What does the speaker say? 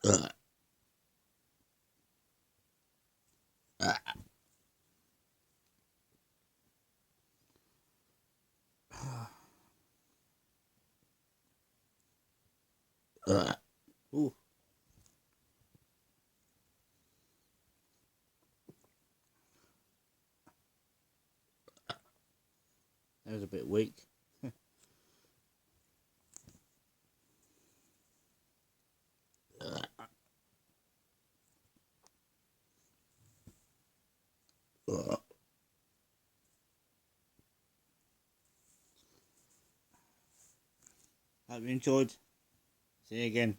Ooh, that was a bit weak. Hope you enjoyed. See you again.